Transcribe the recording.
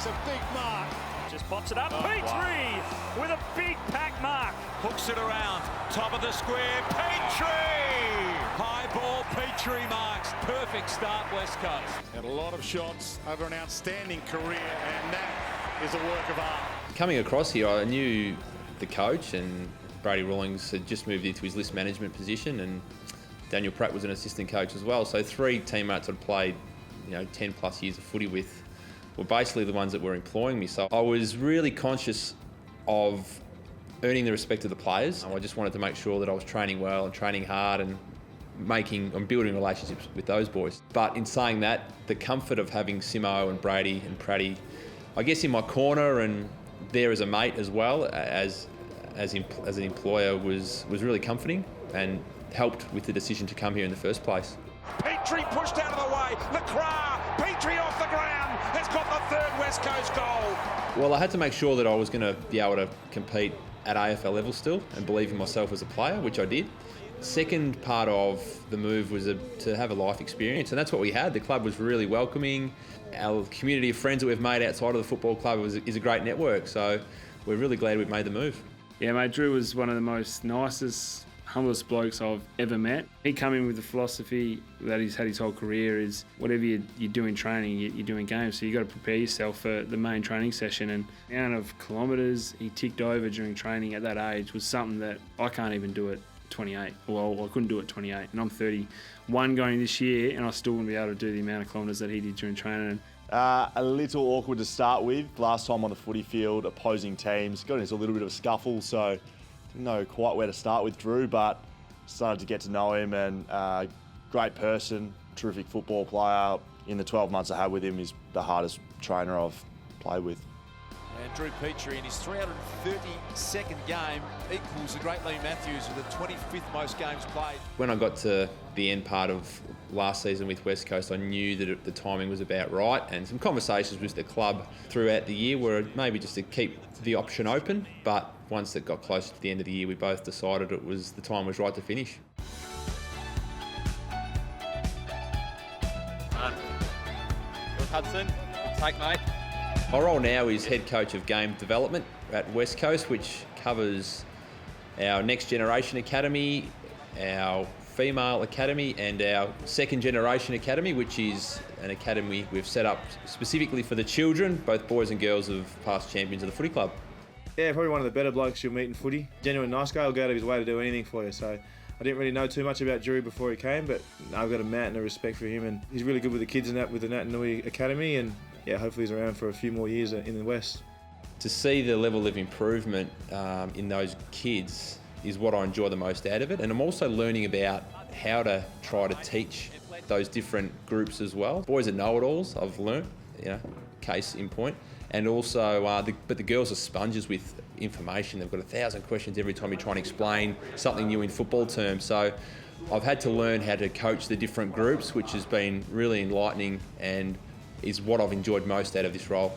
makes a big mark. Just pops it up. Petrie with a big pack mark. Hooks it around. Top of the square. Petrie! High ball. Petrie marks. Perfect start, West Coast. Had a lot of shots over an outstanding career, and that is a work of art. Coming across here, I knew the coach, and Brady Rawlings had just moved into his list management position, and Daniel Pratt was an assistant coach as well. So 3 teammates I'd played 10 plus years of footy with were basically the ones that were employing me. So I was really conscious of earning the respect of the players. I just wanted to make sure that I was training well and training hard and building relationships with those boys. But in saying that, the comfort of having Simo and Brady and Pratty, I guess, in my corner and there as a mate as well as an employer was really comforting and helped with the decision to come here in the first place. Petrie pushed out of the way. Lacroix. Petrie off the ground. Has got the 3rd West Coast goal. Well, I had to make sure that I was going to be able to compete at AFL level still and believe in myself as a player, which I did. Second part of the move was to have a life experience, and that's what we had. The club was really welcoming. Our community of friends that we've made outside of the football club is a great network, so we're really glad we've made the move. Yeah, mate, Drew was one of the most nicest, humblest blokes I've ever met. He come in with the philosophy that he's had his whole career is whatever you do in training, you do in games. So you got to prepare yourself for the main training session. And the amount of kilometres he ticked over during training at that age was something that I can't even do at 28. Well, I couldn't do it at 28. And I'm 31 going this year, and I still wouldn't be able to do the amount of kilometres that he did during training. A little awkward to start with. Last time on the footy field, opposing teams, got into a little bit of a scuffle, so didn't know quite where to start with Drew, but started to get to know him, and great person, terrific football player. In the 12 months I had with him, he's the hardest trainer I've played with. And Drew Petrie in his 332nd game equals the great Lee Matthews with the 25th most games played. When I got to the end part of last season with West Coast, I knew that the timing was about right, and some conversations with the club throughout the year were maybe just to keep the option open, but once it got closer to the end of the year, we both decided the time was right to finish. Hudson, take mate. My role now is head coach of game development at West Coast, which covers our next generation academy, our female academy, and our second generation academy, which is an academy we've set up specifically for the children, both boys and girls of past champions of the footy club. Yeah, probably one of the better blokes you'll meet in footy. Genuine nice guy, will go out of his way to do anything for you. So I didn't really know too much about Drew before he came, but I've got a mat and a respect for him, and he's really good with the kids and that with the Naitanui Academy, and yeah, hopefully he's around for a few more years in the West. To see the level of improvement in those kids is what I enjoy the most out of it, and I'm also learning about how to try to teach those different groups as well. Boys are know-it-alls, I've learnt, case in point. And also, but the girls are sponges with information. They've got 1,000 questions every time you try and explain something new in football terms. So I've had to learn how to coach the different groups, which has been really enlightening and is what I've enjoyed most out of this role.